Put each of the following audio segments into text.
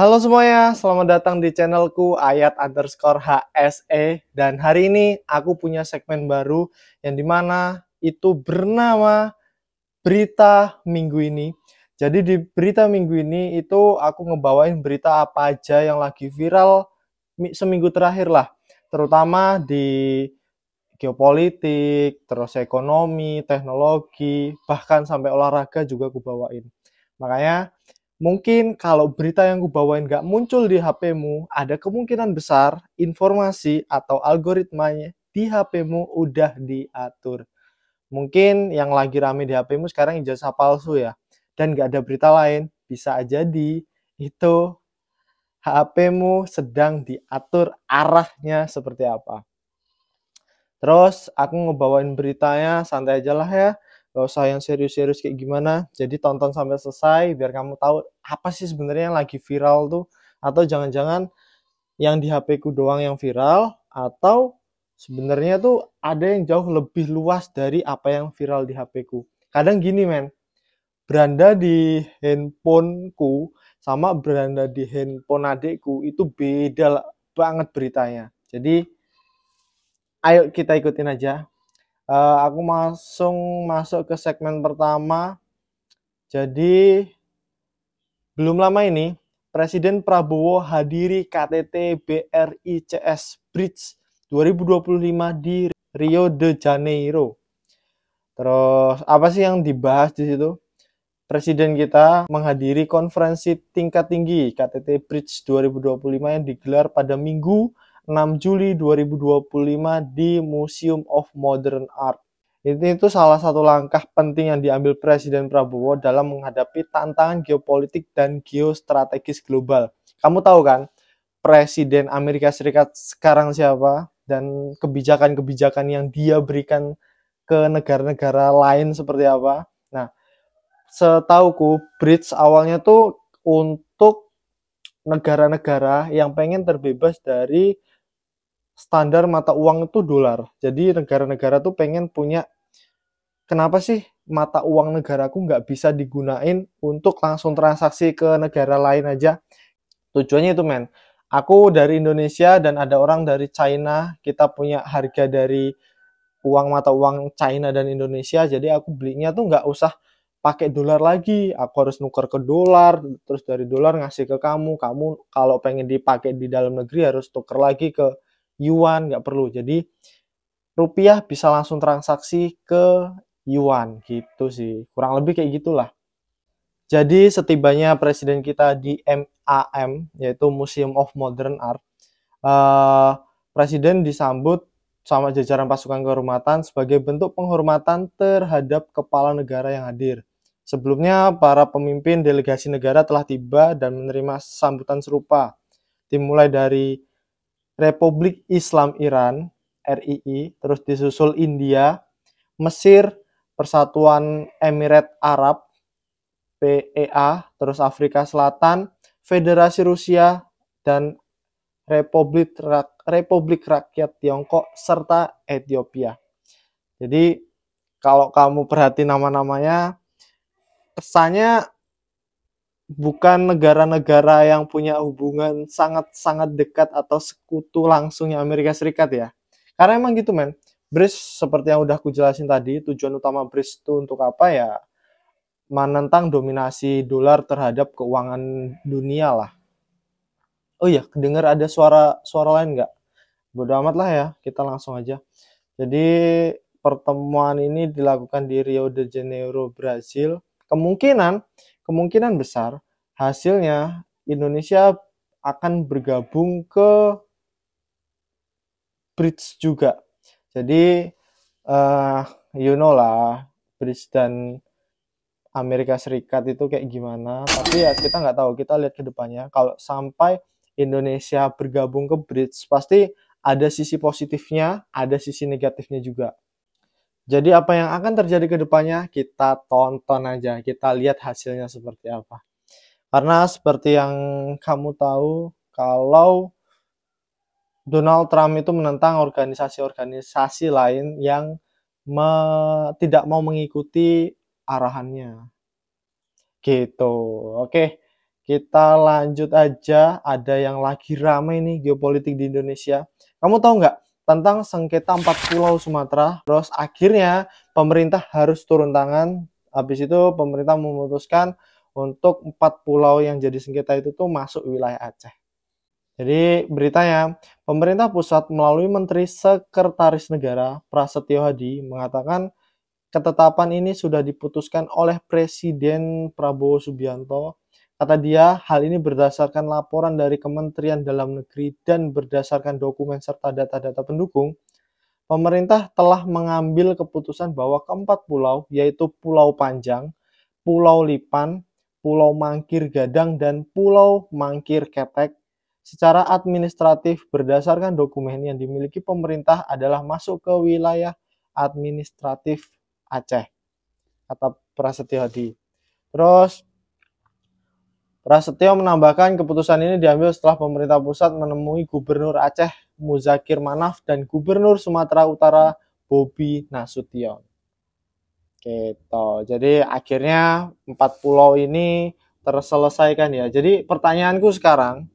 Halo semuanya, selamat datang di channelku Ayat_HSE. Dan hari ini aku punya segmen baru yang dimana itu bernama Berita Minggu ini. Jadi di Berita Minggu ini itu aku ngebawain berita apa aja yang lagi viral seminggu terakhir lah. Terutama di geopolitik, terus ekonomi, teknologi, bahkan sampai olahraga juga aku bawain. Makanya mungkin kalau berita yang gue bawain nggak muncul di HP-mu, ada kemungkinan besar informasi atau algoritmanya di HP-mu udah diatur. Mungkin yang lagi rame di HP-mu sekarang ijazah palsu ya, dan nggak ada berita lain, bisa jadi itu HP-mu sedang diatur arahnya seperti apa. Terus aku ngebawain beritanya santai aja lah ya, gak usah yang serius-serius kayak gimana. Jadi tonton sampai selesai biar kamu tahu apa sih sebenarnya yang lagi viral tuh. Atau jangan-jangan yang di HP ku doang yang viral, atau sebenarnya tuh ada yang jauh lebih luas dari apa yang viral di HP ku. Kadang gini men, beranda di handphoneku sama beranda di handphone adekku itu beda banget beritanya. Jadi ayo kita ikutin aja. Aku langsung masuk ke segmen pertama. Jadi, belum lama ini, Presiden Prabowo hadiri KTT BRICS Bridge 2025 di Rio de Janeiro. Terus, apa sih yang dibahas di situ? Presiden kita menghadiri konferensi tingkat tinggi KTT Bridge 2025 yang digelar pada Minggu 6 Juli 2025 di Museum of Modern Art. Ini itu salah satu langkah penting yang diambil Presiden Prabowo dalam menghadapi tantangan geopolitik dan geostrategis global. Kamu tahu kan, Presiden Amerika Serikat sekarang siapa? Dan kebijakan-kebijakan yang dia berikan ke negara-negara lain seperti apa? Nah, setauku, bridge awalnya tuh untuk negara-negara yang pengen terbebas dari standar mata uang itu dolar. Jadi negara-negara tuh pengen punya, kenapa sih mata uang negaraku nggak bisa digunain untuk langsung transaksi ke negara lain aja? Tujuannya itu men, aku dari Indonesia dan ada orang dari China, kita punya harga dari uang mata uang China dan Indonesia, jadi aku belinya tuh nggak usah pakai dolar lagi, aku harus nuker ke dolar, terus dari dolar ngasih ke kamu, kamu kalau pengen dipakai di dalam negeri harus tuker lagi ke yuan, nggak perlu. Jadi rupiah bisa langsung transaksi ke yuan gitu sih, kurang lebih kayak gitulah. Jadi setibanya presiden kita di MAM, yaitu Museum of Modern Art, eh, presiden disambut sama jajaran pasukan kehormatan sebagai bentuk penghormatan terhadap kepala negara yang hadir. Sebelumnya, para pemimpin delegasi negara telah tiba dan menerima sambutan serupa, dimulai dari Republik Islam Iran (RII), terus disusul India, Mesir, Persatuan Emirat Arab (PEA), terus Afrika Selatan, Federasi Rusia, dan Republik Rakyat Tiongkok, serta Ethiopia. Jadi kalau kamu perhati nama-namanya, kesannya bukan negara-negara yang punya hubungan sangat-sangat dekat atau sekutu langsungnya Amerika Serikat ya. Karena emang gitu men, BRICS seperti yang udah aku jelasin tadi, tujuan utama BRICS itu untuk apa ya? Menentang dominasi dolar terhadap keuangan dunia lah. Oh iya, kedengar ada suara lain nggak? Bodo amat lah ya, kita langsung aja. Jadi pertemuan ini dilakukan di Rio de Janeiro, Brazil. Kemungkinan besar hasilnya Indonesia akan bergabung ke BRICS juga. Jadi you know lah, BRICS dan Amerika Serikat itu kayak gimana. Tapi ya kita nggak tahu, kita lihat ke depannya. Kalau sampai Indonesia bergabung ke BRICS, pasti ada sisi positifnya, ada sisi negatifnya juga. Jadi apa yang akan terjadi ke depannya, kita tonton aja, kita lihat hasilnya seperti apa. Karena seperti yang kamu tahu, kalau Donald Trump itu menentang organisasi-organisasi lain yang tidak mau mengikuti arahannya. Gitu. Oke, kita lanjut aja. Ada yang lagi ramai nih geopolitik di Indonesia. Kamu tahu nggak tentang sengketa 4 pulau Sumatera? Terus akhirnya pemerintah harus turun tangan. Habis itu pemerintah memutuskan untuk 4 pulau yang jadi sengketa itu tuh masuk wilayah Aceh. Jadi beritanya, pemerintah pusat melalui Menteri Sekretaris Negara Prasetyo Hadi mengatakan ketetapan ini sudah diputuskan oleh Presiden Prabowo Subianto. Kata dia, hal ini berdasarkan laporan dari Kementerian Dalam Negeri dan berdasarkan dokumen serta data-data pendukung. Pemerintah telah mengambil keputusan bahwa keempat pulau, yaitu Pulau Panjang, Pulau Lipan, Pulau Mangkir Gadang, dan Pulau Mangkir Ketek, secara administratif berdasarkan dokumen yang dimiliki pemerintah adalah masuk ke wilayah administratif Aceh, kata Prasetyo Hadi. Terus Prasetyo menambahkan keputusan ini diambil setelah pemerintah pusat menemui Gubernur Aceh Muzakir Manaf dan Gubernur Sumatera Utara Bobi Nasution. Gitu. Jadi akhirnya 4 pulau ini terselesaikan ya. Jadi pertanyaanku sekarang,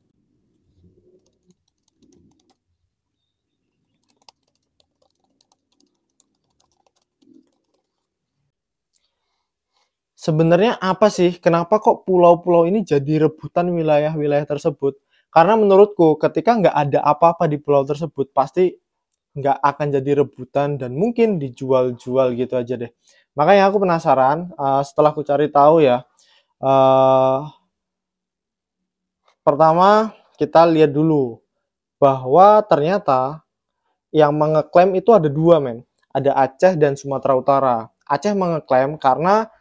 sebenarnya apa sih? Kenapa kok pulau-pulau ini jadi rebutan wilayah-wilayah tersebut? Karena menurutku ketika nggak ada apa-apa di pulau tersebut, pasti nggak akan jadi rebutan dan mungkin dijual-jual gitu aja deh. Makanya aku penasaran, setelah aku cari tahu ya, pertama kita lihat dulu bahwa ternyata yang mengeklaim itu ada dua, men. Ada Aceh dan Sumatera Utara. Aceh mengeklaim karena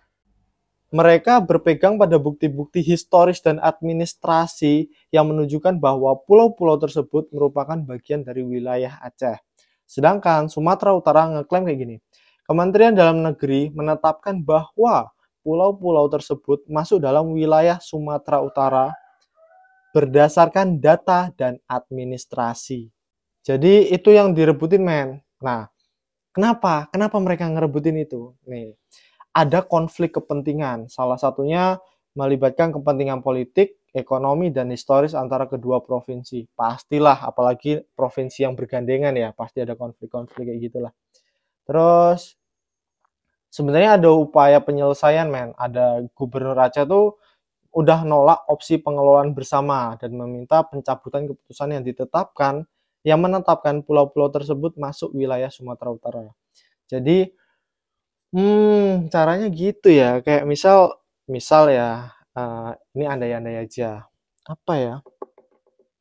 mereka berpegang pada bukti-bukti historis dan administrasi yang menunjukkan bahwa pulau-pulau tersebut merupakan bagian dari wilayah Aceh. Sedangkan Sumatera Utara ngeklaim kayak gini. Kementerian Dalam Negeri menetapkan bahwa pulau-pulau tersebut masuk dalam wilayah Sumatera Utara berdasarkan data dan administrasi. Jadi itu yang direbutin, men. Nah, kenapa? Kenapa mereka ngerebutin itu? Nih, ada konflik kepentingan. Salah satunya melibatkan kepentingan politik, ekonomi, dan historis antara kedua provinsi. Pastilah, apalagi provinsi yang bergandengan ya, pasti ada konflik-konflik kayak gitulah. Terus, sebenarnya ada upaya penyelesaian, men. Ada Gubernur Aceh tuh udah nolak opsi pengelolaan bersama dan meminta pencabutan keputusan yang ditetapkan yang menetapkan pulau-pulau tersebut masuk wilayah Sumatera Utara. Jadi, caranya gitu ya. Kayak misal ya, ini andai-andai aja. Apa ya?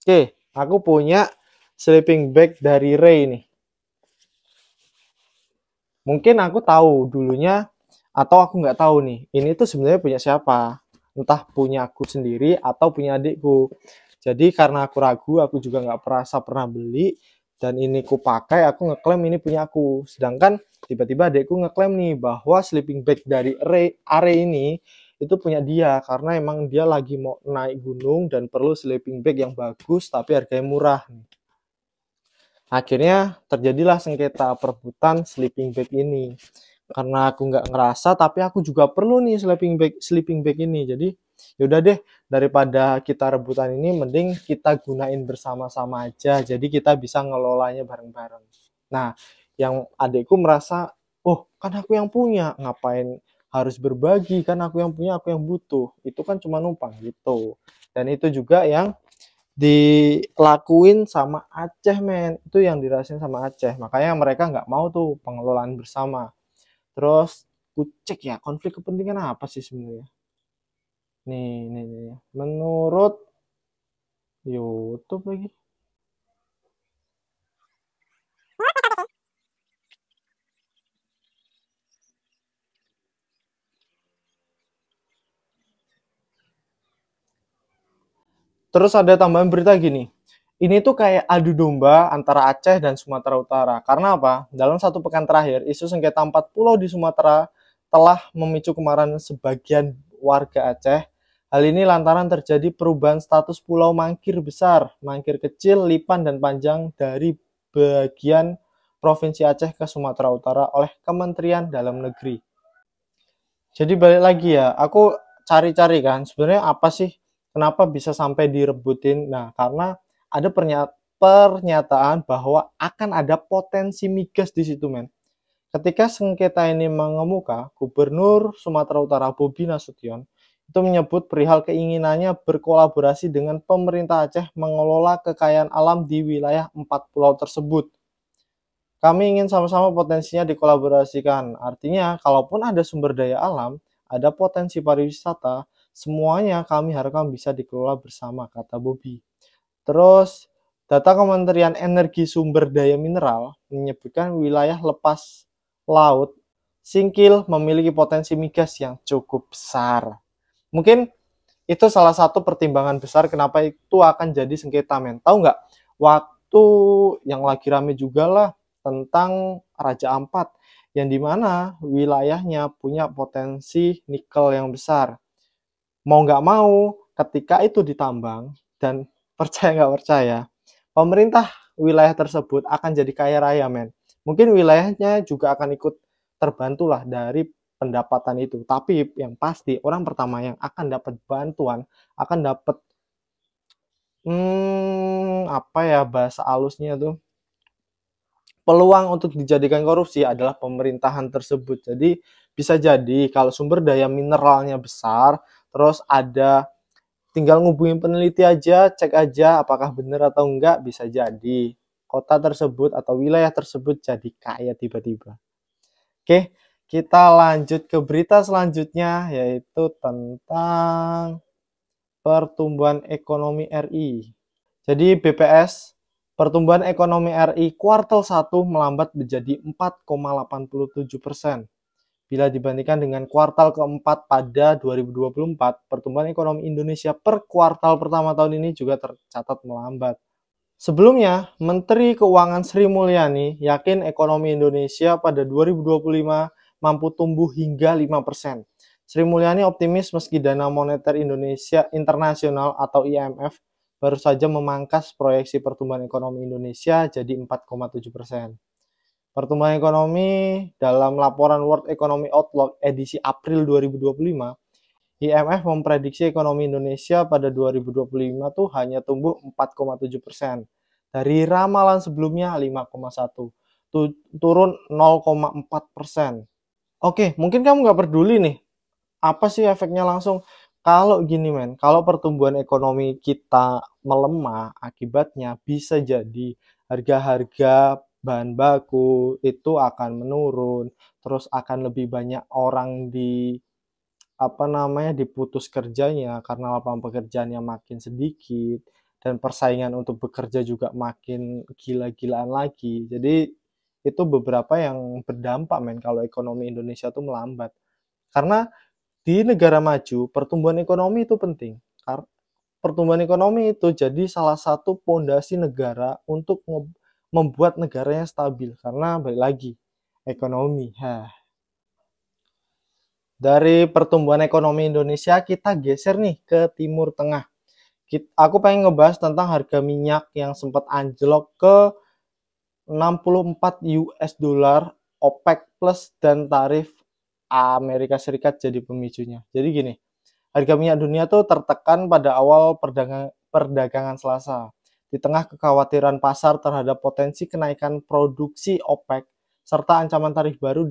Oke, aku punya sleeping bag dari Ray nih. Mungkin aku tahu dulunya atau aku nggak tahu nih. Ini tuh sebenarnya punya siapa? Entah punya aku sendiri atau punya adikku. Jadi karena aku ragu, aku juga nggak pernah beli dan ini ku pakai, aku ngeklaim ini punya aku. Sedangkan tiba-tiba adikku ngeklaim nih bahwa sleeping bag dari Are ini itu punya dia karena emang dia lagi mau naik gunung dan perlu sleeping bag yang bagus tapi harganya murah. Akhirnya terjadilah sengketa perebutan sleeping bag ini. Karena aku nggak ngerasa, tapi aku juga perlu nih sleeping bag ini. Jadi yaudah deh, daripada kita rebutan ini, mending kita gunain bersama-sama aja. Jadi kita bisa ngelolanya bareng-bareng. Nah, yang adikku merasa, oh kan aku yang punya, ngapain harus berbagi, kan aku yang punya, aku yang butuh. Itu kan cuma numpang gitu. Dan itu juga yang dilakuin sama Aceh, men. Itu yang dirasain sama Aceh. Makanya mereka nggak mau tuh pengelolaan bersama. Terus ku cek ya konflik kepentingan apa sih sebenarnya. Nih. Menurut YouTube lagi. Terus ada tambahan berita gini. Ini tuh kayak adu domba antara Aceh dan Sumatera Utara. Karena apa? Dalam satu pekan terakhir, isu sengketa 4 pulau di Sumatera telah memicu kemarahan sebagian warga Aceh. Hal ini lantaran terjadi perubahan status pulau Mangkir besar, Mangkir kecil, Lipan, dan Panjang dari bagian Provinsi Aceh ke Sumatera Utara oleh Kementerian Dalam Negeri. Jadi balik lagi ya, aku cari-cari kan, sebenarnya apa sih Kenapa bisa sampai direbutin? Nah, karena ada pernyataan bahwa akan ada potensi migas di situ, men. Ketika sengketa ini mengemuka, Gubernur Sumatera Utara Bobi Nasution itu menyebut perihal keinginannya berkolaborasi dengan pemerintah Aceh mengelola kekayaan alam di wilayah 4 pulau tersebut. Kami ingin sama-sama potensinya dikolaborasikan. Artinya, kalaupun ada sumber daya alam, ada potensi pariwisata, semuanya kami harapkan bisa dikelola bersama, kata Bobi. Terus, data Kementerian Energi Sumber Daya Mineral menyebutkan wilayah lepas laut Singkil memiliki potensi migas yang cukup besar. Mungkin itu salah satu pertimbangan besar kenapa itu akan jadi sengketa, men. Tahu nggak? Waktu yang lagi rame juga lah tentang Raja Ampat, yang dimana wilayahnya punya potensi nikel yang besar. Mau nggak mau, ketika itu ditambang, dan percaya nggak percaya, pemerintah wilayah tersebut akan jadi kaya raya, men. Mungkin wilayahnya juga akan ikut terbantu lah dari pendapatan itu. Tapi yang pasti orang pertama yang akan dapat bantuan, akan dapat apa ya bahasa halusnya tuh, peluang untuk dijadikan korupsi adalah pemerintahan tersebut. Jadi bisa jadi kalau sumber daya mineralnya besar, terus ada tinggal ngubungin peneliti aja, cek aja apakah benar atau enggak, bisa jadi kota tersebut atau wilayah tersebut jadi kaya tiba-tiba. Oke, kita lanjut ke berita selanjutnya, yaitu tentang pertumbuhan ekonomi RI. Jadi BPS, pertumbuhan ekonomi RI kuartal 1 melambat menjadi 4,87%. Bila dibandingkan dengan kuartal keempat pada 2024, pertumbuhan ekonomi Indonesia per kuartal pertama tahun ini juga tercatat melambat. Sebelumnya, Menteri Keuangan Sri Mulyani yakin ekonomi Indonesia pada 2025 mampu tumbuh hingga 5%. Sri Mulyani optimis meski Dana Moneter Indonesia Internasional atau IMF baru saja memangkas proyeksi pertumbuhan ekonomi Indonesia jadi 4,7%. Pertumbuhan ekonomi dalam laporan World Economic Outlook edisi April 2025, IMF memprediksi ekonomi Indonesia pada 2025 tuh hanya tumbuh 4,7%. Dari ramalan sebelumnya 5,1, turun 0,4%. Oke, mungkin kamu nggak peduli nih, apa sih efeknya langsung? Kalau gini, men, kalau pertumbuhan ekonomi kita melemah, akibatnya bisa jadi harga-harga bahan baku itu akan menurun, terus akan lebih banyak orang diputus kerjanya karena lapangan pekerjaannya makin sedikit dan persaingan untuk bekerja juga makin gila-gilaan lagi. Jadi itu beberapa yang berdampak, men, kalau ekonomi Indonesia tuh melambat. Karena di negara maju, pertumbuhan ekonomi itu penting. Pertumbuhan ekonomi itu jadi salah satu pondasi negara untuk membuat negaranya stabil. Karena balik lagi, ekonomi. Dari pertumbuhan ekonomi Indonesia, kita geser nih ke Timur Tengah. Aku pengen ngebahas tentang harga minyak yang sempat anjlok ke 64 US dollar OPEC plus dan tarif Amerika Serikat jadi pemicunya. Jadi gini, harga minyak dunia tuh tertekan pada awal perdagangan Selasa. Di tengah kekhawatiran pasar terhadap potensi kenaikan produksi OPEC serta ancaman tarif baru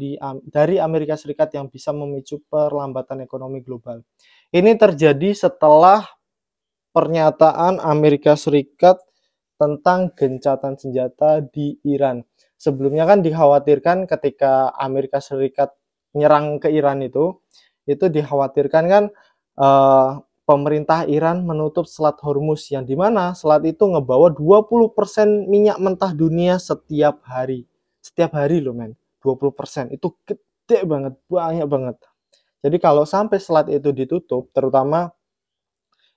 dari Amerika Serikat yang bisa memicu perlambatan ekonomi global. Ini terjadi setelah pernyataan Amerika Serikat tentang gencatan senjata di Iran. Sebelumnya kan dikhawatirkan ketika Amerika Serikat menyerang ke Iran itu dikhawatirkan kan pemerintah Iran menutup Selat Hormuz, yang dimana selat itu ngebawa 20% minyak mentah dunia setiap hari. Setiap hari loh, men. 20%. Itu gede banget, banyak banget. Jadi kalau sampai selat itu ditutup, terutama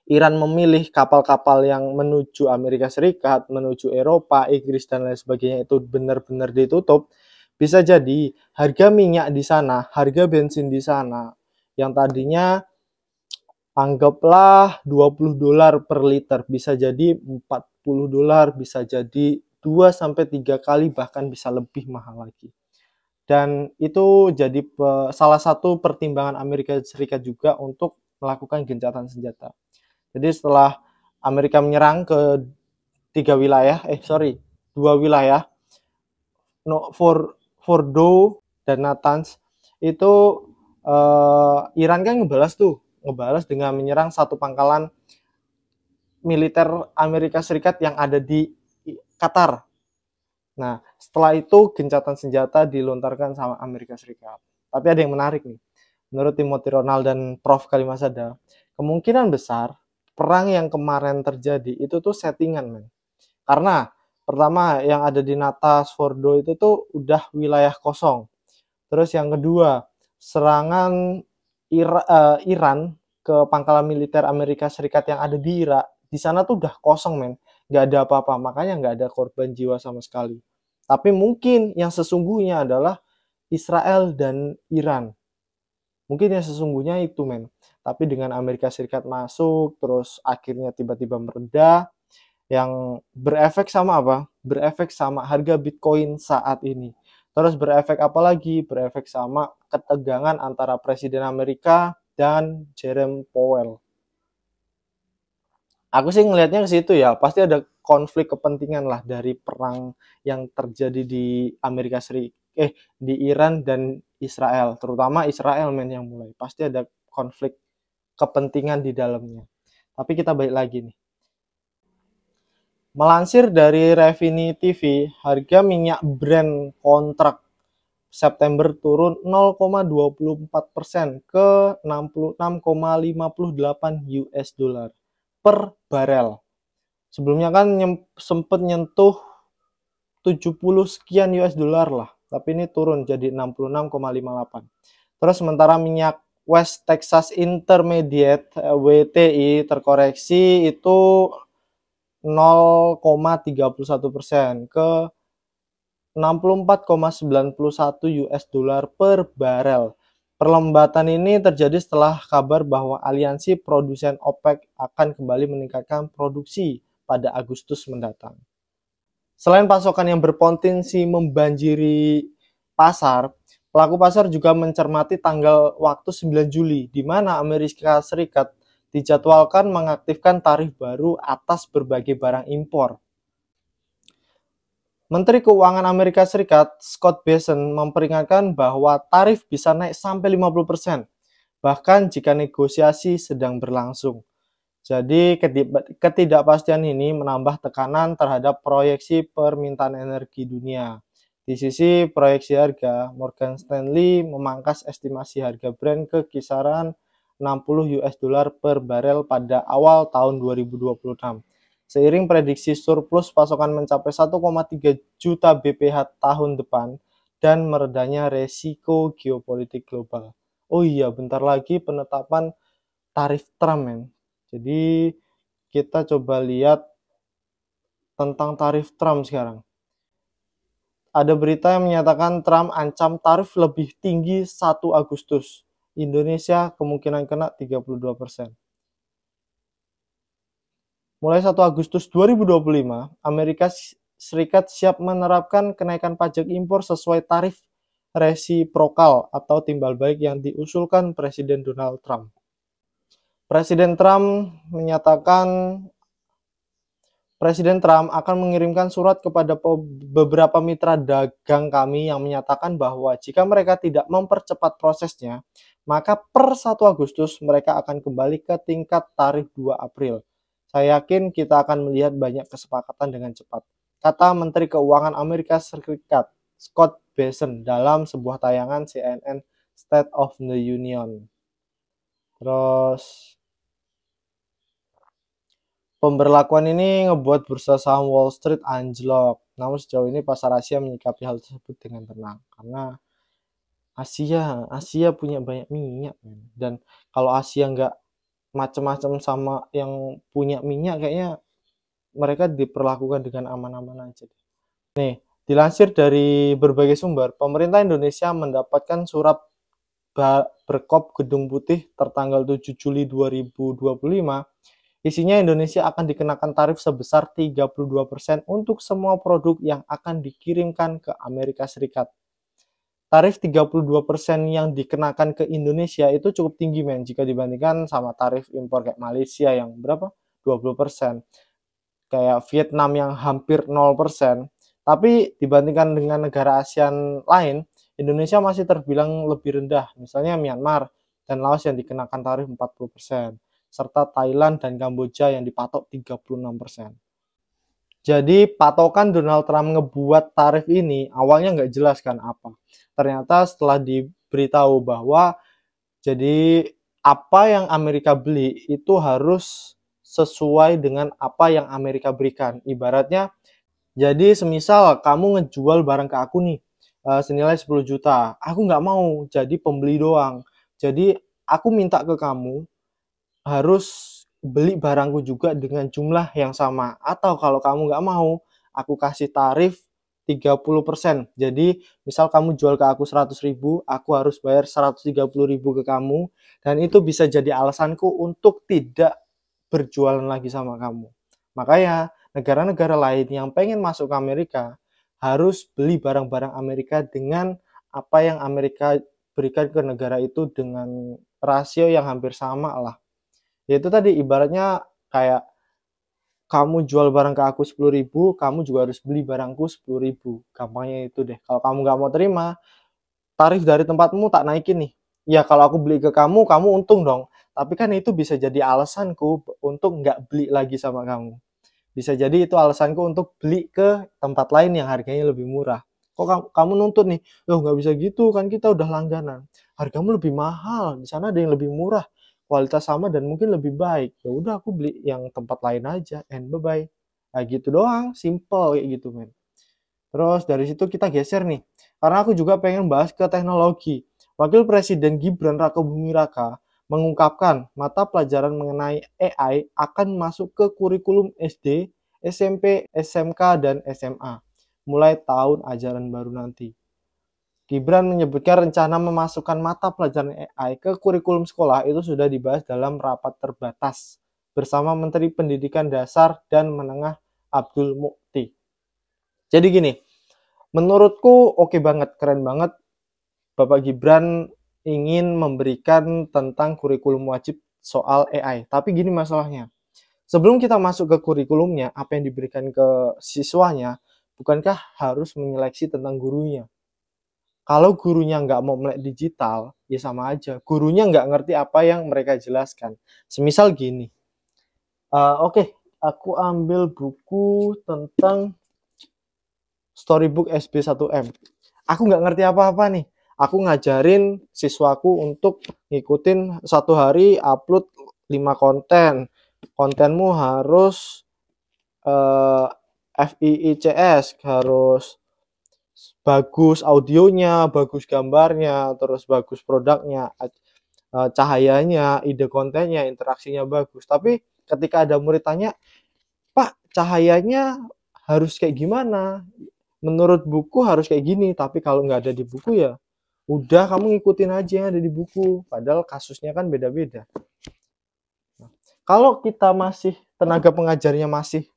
Iran memilih kapal-kapal yang menuju Amerika Serikat, menuju Eropa, Inggris, dan lain sebagainya itu benar-benar ditutup, bisa jadi harga minyak di sana, harga bensin di sana, yang tadinya anggaplah 20 dolar per liter, bisa jadi 40 dolar, bisa jadi 2-3 kali, bahkan bisa lebih mahal lagi. Dan itu jadi salah satu pertimbangan Amerika Serikat juga untuk melakukan gencatan senjata. Jadi setelah Amerika menyerang ke dua wilayah, Fordo dan Natanz, itu Iran kan ngebalas dengan menyerang satu pangkalan militer Amerika Serikat yang ada di Qatar. Nah, setelah itu gencatan senjata dilontarkan sama Amerika Serikat. Tapi ada yang menarik nih. Menurut Timothy Ronald dan Prof. Kalimasada, kemungkinan besar perang yang kemarin terjadi itu tuh settingan, men. Karena pertama yang ada di Natas, Fordo itu tuh udah wilayah kosong. Terus yang kedua, serangan Iran ke pangkalan militer Amerika Serikat yang ada di Irak, di sana tuh udah kosong, men. Nggak ada apa-apa, makanya nggak ada korban jiwa sama sekali. Tapi mungkin yang sesungguhnya adalah Israel dan Iran. Mungkin yang sesungguhnya itu, men. Tapi dengan Amerika Serikat masuk, terus akhirnya tiba-tiba mereda, yang berefek sama apa? Berefek sama harga Bitcoin saat ini. Terus berefek apa lagi? Berefek sama ketegangan antara Presiden Amerika dan Jerome Powell. Aku sih ngelihatnya ke situ ya, pasti ada konflik kepentingan lah dari perang yang terjadi di Amerika Serikat, di Iran dan Israel, terutama Israel men yang mulai. Pasti ada konflik kepentingan di dalamnya. Tapi kita balik lagi nih. Melansir dari Revini TV, harga minyak Brent kontrak September turun 0,24% ke 66,58 US dollar per barel. Sebelumnya kan sempat nyentuh 70 sekian US dollar lah, tapi ini turun jadi 66,58. Terus sementara minyak West Texas Intermediate WTI terkoreksi itu 0,31% ke 64,91 US dollar per barel. Perlambatan ini terjadi setelah kabar bahwa aliansi produsen OPEC akan kembali meningkatkan produksi pada Agustus mendatang. Selain pasokan yang berpotensi membanjiri pasar, pelaku pasar juga mencermati tanggal waktu 9 Juli, di mana Amerika Serikat dijadwalkan mengaktifkan tarif baru atas berbagai barang impor. Menteri Keuangan Amerika Serikat, Scott Bessent, memperingatkan bahwa tarif bisa naik sampai 50%, bahkan jika negosiasi sedang berlangsung. Jadi ketidakpastian ini menambah tekanan terhadap proyeksi permintaan energi dunia. Di sisi proyeksi harga, Morgan Stanley memangkas estimasi harga Brent ke kisaran 60 US dollar per barel pada awal tahun 2026. Seiring prediksi surplus pasokan mencapai 1,3 juta BPH tahun depan dan meredanya resiko geopolitik global. Oh iya, bentar lagi penetapan tarif Trump, men. Jadi kita coba lihat tentang tarif Trump sekarang. Ada berita yang menyatakan Trump ancam tarif lebih tinggi 1 Agustus. Indonesia kemungkinan kena 32%. Mulai 1 Agustus 2025, Amerika Serikat siap menerapkan kenaikan pajak impor sesuai tarif resiprokal atau timbal balik yang diusulkan Presiden Donald Trump. Presiden Trump akan mengirimkan surat kepada beberapa mitra dagang kami yang menyatakan bahwa jika mereka tidak mempercepat prosesnya, maka per 1 Agustus mereka akan kembali ke tingkat tarif 2 April. Saya yakin kita akan melihat banyak kesepakatan dengan cepat, kata Menteri Keuangan Amerika Serikat, Scott Bessent, dalam sebuah tayangan CNN State of the Union. Terus, pemberlakuan ini ngebuat bursa saham Wall Street anjlok. Namun sejauh ini pasar Asia menyikapi hal tersebut dengan tenang. Karena Asia punya banyak minyak. Dan kalau Asia nggak macam-macam sama yang punya minyak, kayaknya mereka diperlakukan dengan aman-aman aja. Nih, dilansir dari berbagai sumber, pemerintah Indonesia mendapatkan surat berkop Gedung Putih tertanggal 7 Juli 2025. Isinya Indonesia akan dikenakan tarif sebesar 32% untuk semua produk yang akan dikirimkan ke Amerika Serikat. tarif 32% yang dikenakan ke Indonesia itu cukup tinggi men, jika dibandingkan sama tarif impor kayak Malaysia yang berapa? 20%. Kayak Vietnam yang hampir 0%. Tapi dibandingkan dengan negara ASEAN lain, Indonesia masih terbilang lebih rendah. Misalnya Myanmar dan Laos yang dikenakan tarif 40%, serta Thailand dan Kamboja yang dipatok 36%. Jadi patokan Donald Trump ngebuat tarif ini awalnya nggak jelas kan apa. Ternyata setelah diberitahu bahwa jadi apa yang Amerika beli itu harus sesuai dengan apa yang Amerika berikan. Ibaratnya, jadi semisal kamu ngejual barang ke aku nih, senilai 10 juta. Aku nggak mau jadi pembeli doang. Jadi aku minta ke kamu harus beli barangku juga dengan jumlah yang sama. Atau kalau kamu nggak mau, aku kasih tarif 30%. Jadi, misal kamu jual ke aku 100.000, aku harus bayar 130.000 ke kamu, dan itu bisa jadi alasanku untuk tidak berjualan lagi sama kamu. Makanya, negara-negara lain yang pengen masuk ke Amerika, harus beli barang-barang Amerika dengan apa yang Amerika berikan ke negara itu dengan rasio yang hampir sama lah. Yaitu tadi ibaratnya kayak kamu jual barang ke aku 10.000, kamu juga harus beli barangku 10.000. Gampangnya itu deh. Kalau kamu nggak mau terima, tarif dari tempatmu tak naikin nih. Ya kalau aku beli ke kamu, kamu untung dong. Tapi kan itu bisa jadi alasanku untuk nggak beli lagi sama kamu. Bisa jadi itu alasanku untuk beli ke tempat lain yang harganya lebih murah. Kok kamu nuntut nih? Loh nggak bisa gitu, kan kita udah langganan. Hargamu lebih mahal, di sana ada yang lebih murah, kualitas sama dan mungkin lebih baik. Ya udah aku beli yang tempat lain aja, and bye-bye. Nah gitu doang, simple kayak gitu men. Terus dari situ kita geser nih, karena aku juga pengen bahas ke teknologi. Wakil Presiden Gibran Rakabuming Raka mengungkapkan mata pelajaran mengenai AI akan masuk ke kurikulum SD, SMP, SMK, dan SMA mulai tahun ajaran baru nanti. Gibran menyebutkan rencana memasukkan mata pelajaran AI ke kurikulum sekolah itu sudah dibahas dalam rapat terbatas bersama Menteri Pendidikan Dasar dan Menengah Abdul Mukti. Jadi gini, menurutku oke banget, keren banget Bapak Gibran ingin memberikan tentang kurikulum wajib soal AI. Tapi gini masalahnya, sebelum kita masuk ke kurikulumnya, apa yang diberikan ke siswanya, bukankah harus menyeleksi tentang gurunya? Kalau gurunya nggak mau melek digital, ya sama aja. Gurunya nggak ngerti apa yang mereka jelaskan. Semisal gini, oke, aku ambil buku tentang Storybook SB1M. Aku nggak ngerti apa-apa nih. Aku ngajarin siswaku untuk ngikutin satu hari upload 5 konten. Kontenmu harus FIICS, harus bagus audionya, bagus gambarnya, terus bagus produknya, cahayanya, ide kontennya, interaksinya bagus. Tapi ketika ada murid tanya, Pak, cahayanya harus kayak gimana? Menurut buku harus kayak gini, tapi kalau nggak ada di buku ya udah kamu ngikutin aja yang ada di buku. Padahal kasusnya kan beda-beda. Nah, kalau kita masih tenaga pengajarnya masih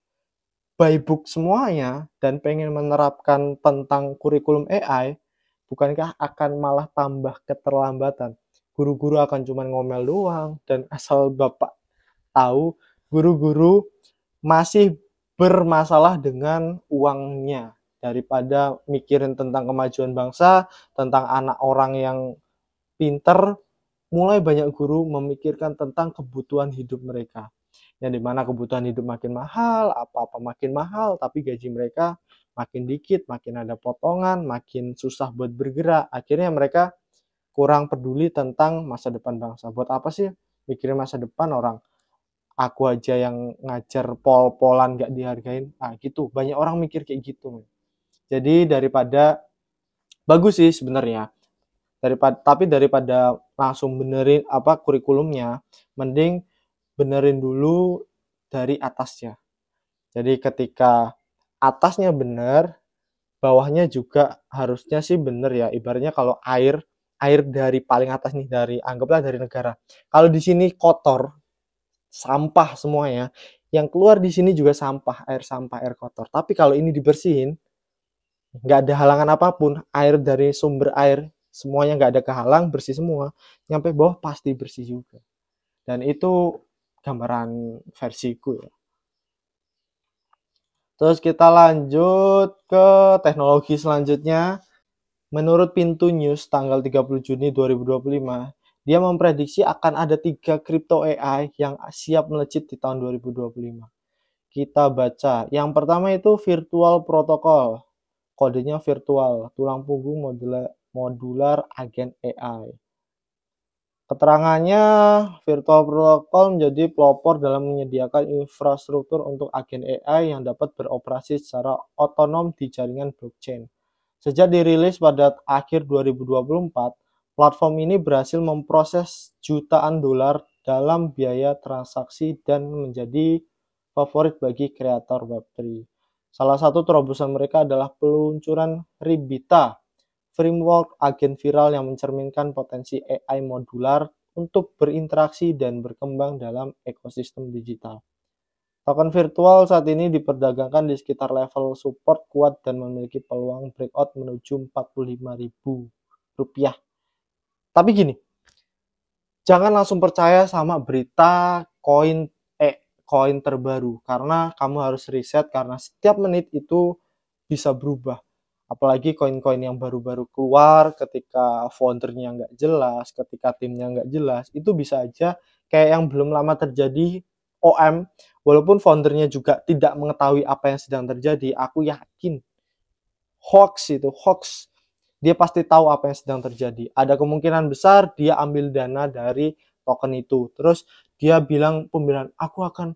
by book semuanya dan pengen menerapkan tentang kurikulum AI, bukankah akan malah tambah keterlambatan? Guru-guru akan cuma ngomel doang, dan asal Bapak tahu, guru-guru masih bermasalah dengan uangnya daripada mikirin tentang kemajuan bangsa, tentang anak orang yang pinter. Mulai banyak guru memikirkan tentang kebutuhan hidup mereka, yang dimana kebutuhan hidup makin mahal, apa-apa makin mahal, tapi gaji mereka makin dikit, makin ada potongan, makin susah buat bergerak. Akhirnya mereka kurang peduli tentang masa depan bangsa. Buat apa sih mikirin masa depan orang? Aku aja yang ngajar pol-polan gak dihargain. Nah gitu, banyak orang mikir kayak gitu. Jadi daripada, bagus sih sebenarnya, daripada langsung benerin apa kurikulumnya, mending benerin dulu dari atasnya. Jadi ketika atasnya bener, bawahnya juga harusnya sih bener ya. Ibaratnya kalau air dari paling atas nih, dari anggaplah dari negara. Kalau di sini kotor, sampah semuanya, yang keluar di sini juga sampah, air kotor. Tapi kalau ini dibersihin, nggak ada halangan apapun, air dari sumber air semuanya nggak ada kehalang, bersih semua, nyampe bawah pasti bersih juga. Dan itu gambaran versiku ya. Terus kita lanjut ke teknologi selanjutnya. Menurut Pintu News tanggal 30 Juni 2025, dia memprediksi akan ada 3 crypto AI yang siap melejit di tahun 2025. Kita baca. Yang pertama itu virtual protocol. Kodenya virtual, tulang punggung modular agen AI. Keterangannya, virtual protocol menjadi pelopor dalam menyediakan infrastruktur untuk agen AI yang dapat beroperasi secara otonom di jaringan blockchain. Sejak dirilis pada akhir 2024, platform ini berhasil memproses jutaan dolar dalam biaya transaksi dan menjadi favorit bagi kreator Web3. Salah satu terobosan mereka adalah peluncuran Ribita, framework agen viral yang mencerminkan potensi AI modular untuk berinteraksi dan berkembang dalam ekosistem digital. Token virtual saat ini diperdagangkan di sekitar level support kuat dan memiliki peluang breakout menuju 45.000 rupiah. Tapi gini, jangan langsung percaya sama berita koin terbaru karena kamu harus riset karena setiap menit itu bisa berubah. Apalagi koin-koin yang baru-baru keluar ketika foundernya nggak jelas, ketika timnya nggak jelas, itu bisa aja kayak yang belum lama terjadi OM, walaupun foundernya juga tidak mengetahui apa yang sedang terjadi, aku yakin hoax itu, hoax. Dia pasti tahu apa yang sedang terjadi. Ada kemungkinan besar dia ambil dana dari token itu. Terus dia bilang pembilang, aku akan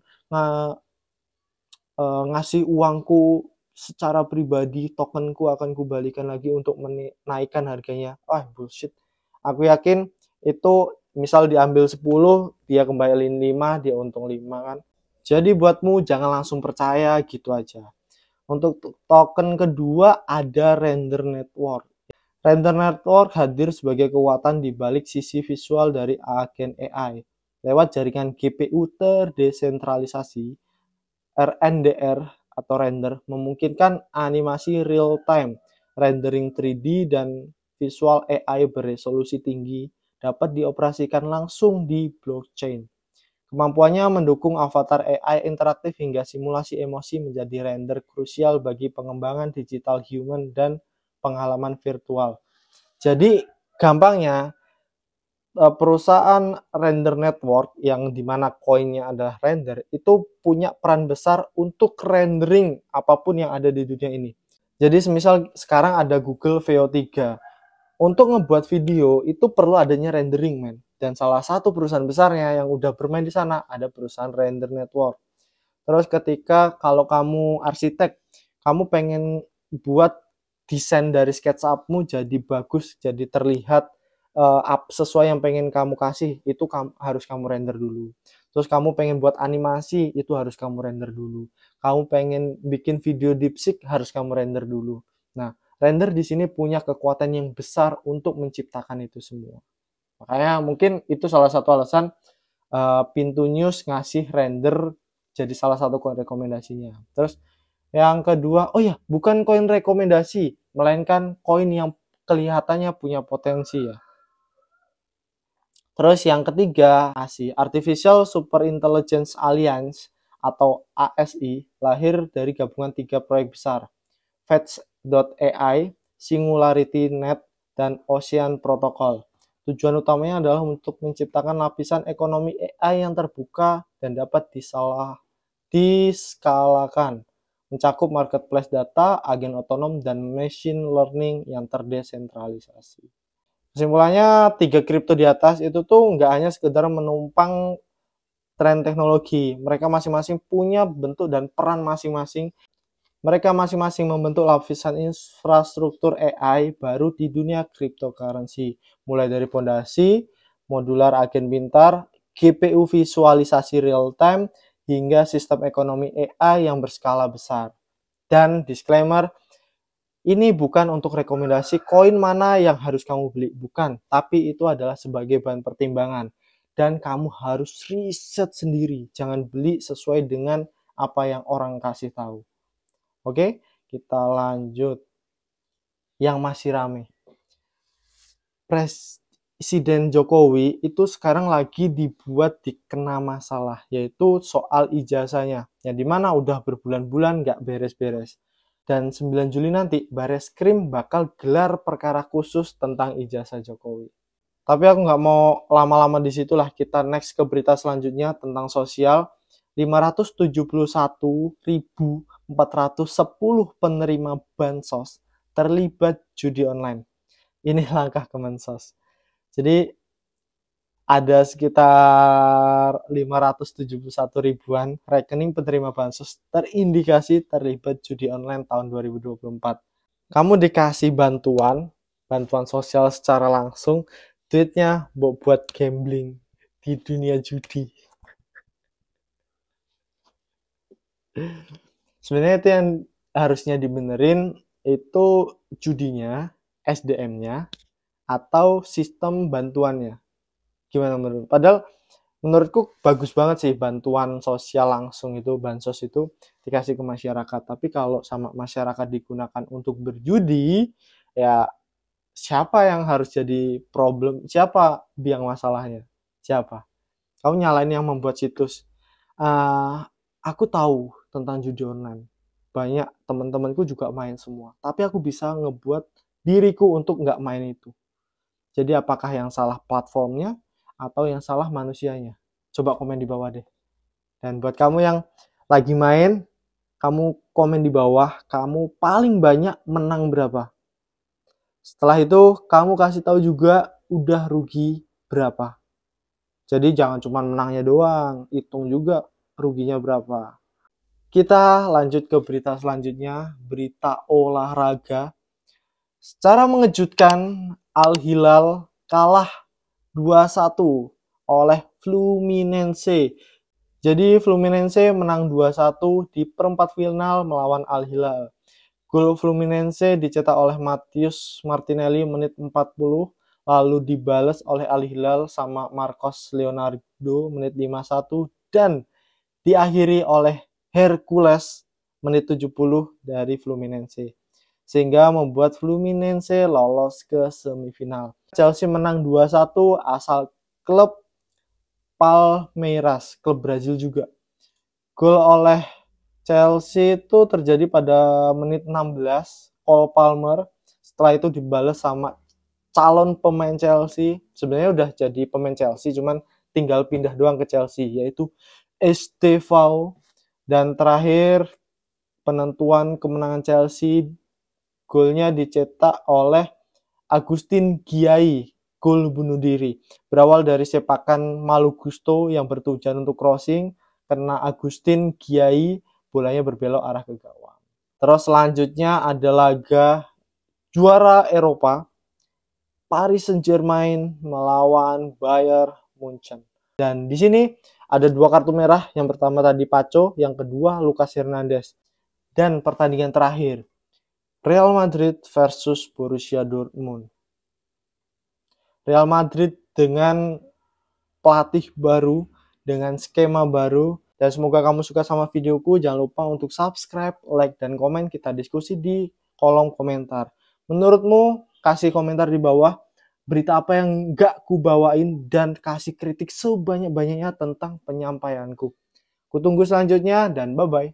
ngasih uangku secara pribadi, tokenku akan kubalikan lagi untuk menaikkan harganya. Ah, bullshit. Aku yakin itu misal diambil 10, dia kembaliin 5, dia untung 5 kan. Jadi buatmu jangan langsung percaya gitu aja. Untuk token kedua ada Render Network. Render Network hadir sebagai kekuatan di balik sisi visual dari agen AI. Lewat jaringan GPU terdesentralisasi, RNDR atau render memungkinkan animasi real time, rendering 3D dan visual AI beresolusi tinggi dapat dioperasikan langsung di blockchain. Kemampuannya mendukung avatar AI interaktif hingga simulasi emosi menjadi render krusial bagi pengembangan digital human dan pengalaman virtual. Jadi gampangnya perusahaan render network yang dimana koinnya adalah render itu punya peran besar untuk rendering apapun yang ada di dunia ini. Jadi semisal sekarang ada Google VO3, untuk ngebuat video itu perlu adanya rendering men. Dan salah satu perusahaan besarnya yang udah bermain di sana ada perusahaan render network. Terus ketika kalau kamu arsitek, kamu pengen buat desain dari SketchUp-mu jadi bagus, jadi terlihat sesuai yang pengen kamu kasih, itu harus kamu render dulu. Terus kamu pengen buat animasi, itu harus kamu render dulu. Kamu pengen bikin video DeepSeek, harus kamu render dulu. Nah, render di sini punya kekuatan yang besar untuk menciptakan itu semua. Makanya mungkin itu salah satu alasan Pintu News ngasih render jadi salah satu koin rekomendasinya. Terus yang kedua, oh ya, bukan koin rekomendasi, melainkan koin yang kelihatannya punya potensi ya. Terus yang ketiga, Artificial Super Intelligence Alliance atau ASI lahir dari gabungan 3 proyek besar, Fetch.ai, Singularity Net, dan Ocean Protocol. Tujuan utamanya adalah untuk menciptakan lapisan ekonomi AI yang terbuka dan dapat diskalakan, mencakup marketplace data, agen otonom, dan machine learning yang terdesentralisasi. Kesimpulannya, 3 kripto di atas itu tuh nggak hanya sekedar menumpang tren teknologi. Mereka masing-masing punya bentuk dan peran masing-masing. Mereka masing-masing membentuk lapisan infrastruktur AI baru di dunia cryptocurrency. Mulai dari fondasi, modular agen pintar, GPU visualisasi real time, hingga sistem ekonomi AI yang berskala besar. Dan disclaimer, ini bukan untuk rekomendasi koin mana yang harus kamu beli, bukan. Tapi itu adalah sebagai bahan pertimbangan. Dan kamu harus riset sendiri, jangan beli sesuai dengan apa yang orang kasih tahu. Oke, kita lanjut. yang masih rame. Presiden Jokowi itu sekarang lagi dibuat dikena masalah, yaitu soal ijazahnya, yang dimana udah berbulan-bulan nggak beres-beres. Dan 9 Juli nanti Bareskrim bakal gelar perkara khusus tentang ijazah Jokowi. Tapi aku nggak mau lama-lama di situ lah, kita next ke berita selanjutnya tentang sosial. 571.410 penerima bansos terlibat judi online. Ini langkah Kemensos. Jadi ada sekitar 571 ribuan rekening penerima bansos terindikasi terlibat judi online tahun 2024. Kamu dikasih bantuan sosial secara langsung, duitnya buat gambling di dunia judi. Sebenarnya itu yang harusnya dibenerin itu judinya, SDM-nya, atau sistem bantuannya. Gimana menurut? Padahal menurutku bagus banget sih bantuan sosial langsung itu, bansos itu dikasih ke masyarakat. Tapi kalau sama masyarakat digunakan untuk berjudi, ya siapa yang harus jadi problem? Siapa biang masalahnya? Siapa? Kamu nyalain yang membuat situs. Aku tahu tentang judi online. Banyak teman-temanku juga main semua. Tapi aku bisa ngebuat diriku untuk nggak main itu. Jadi apakah yang salah platformnya atau yang salah manusianya? Coba komen di bawah deh. Dan buat kamu yang lagi main, kamu komen di bawah, kamu paling banyak menang berapa? Setelah itu, kamu kasih tahu juga udah rugi berapa. Jadi jangan cuma menangnya doang, hitung juga ruginya berapa. Kita lanjut ke berita selanjutnya, berita olahraga. Secara mengejutkan, Al Hilal kalah 2-1 oleh Fluminense. Jadi Fluminense menang 2-1 di perempat final melawan Al Hilal. Gol Fluminense dicetak oleh Matheus Martinelli menit 40, lalu dibalas oleh Al Hilal sama Marcos Leonardo menit 51 dan diakhiri oleh Hercules menit 70 dari Fluminense. Sehingga membuat Fluminense lolos ke semifinal. Chelsea menang 2-1 asal klub Palmeiras, klub Brazil juga. Gol oleh Chelsea itu terjadi pada menit 16, Cole Palmer. Setelah itu dibalas sama calon pemain Chelsea. Sebenarnya udah jadi pemain Chelsea, cuman tinggal pindah doang ke Chelsea, yaitu Estevao. Dan terakhir, penentuan kemenangan Chelsea, golnya dicetak oleh Agustin Giai, gol bunuh diri. Berawal dari sepakan Malo Gusto yang bertujuan untuk crossing, karena Agustin Giai, bolanya berbelok arah ke gawang. Terus selanjutnya ada laga juara Eropa, Paris Saint-Germain melawan Bayern Munchen. Dan di sini ada 2 kartu merah, yang pertama tadi Paco, yang kedua Lucas Hernandez. Dan pertandingan terakhir, Real Madrid versus Borussia Dortmund. Real Madrid dengan pelatih baru, dengan skema baru. Dan semoga kamu suka sama videoku. Jangan lupa untuk subscribe, like, dan komen. Kita diskusi di kolom komentar. Menurutmu, kasih komentar di bawah. Berita apa yang gak ku bawain, dan kasih kritik sebanyak-banyaknya tentang penyampaianku. Kutunggu selanjutnya, dan bye-bye.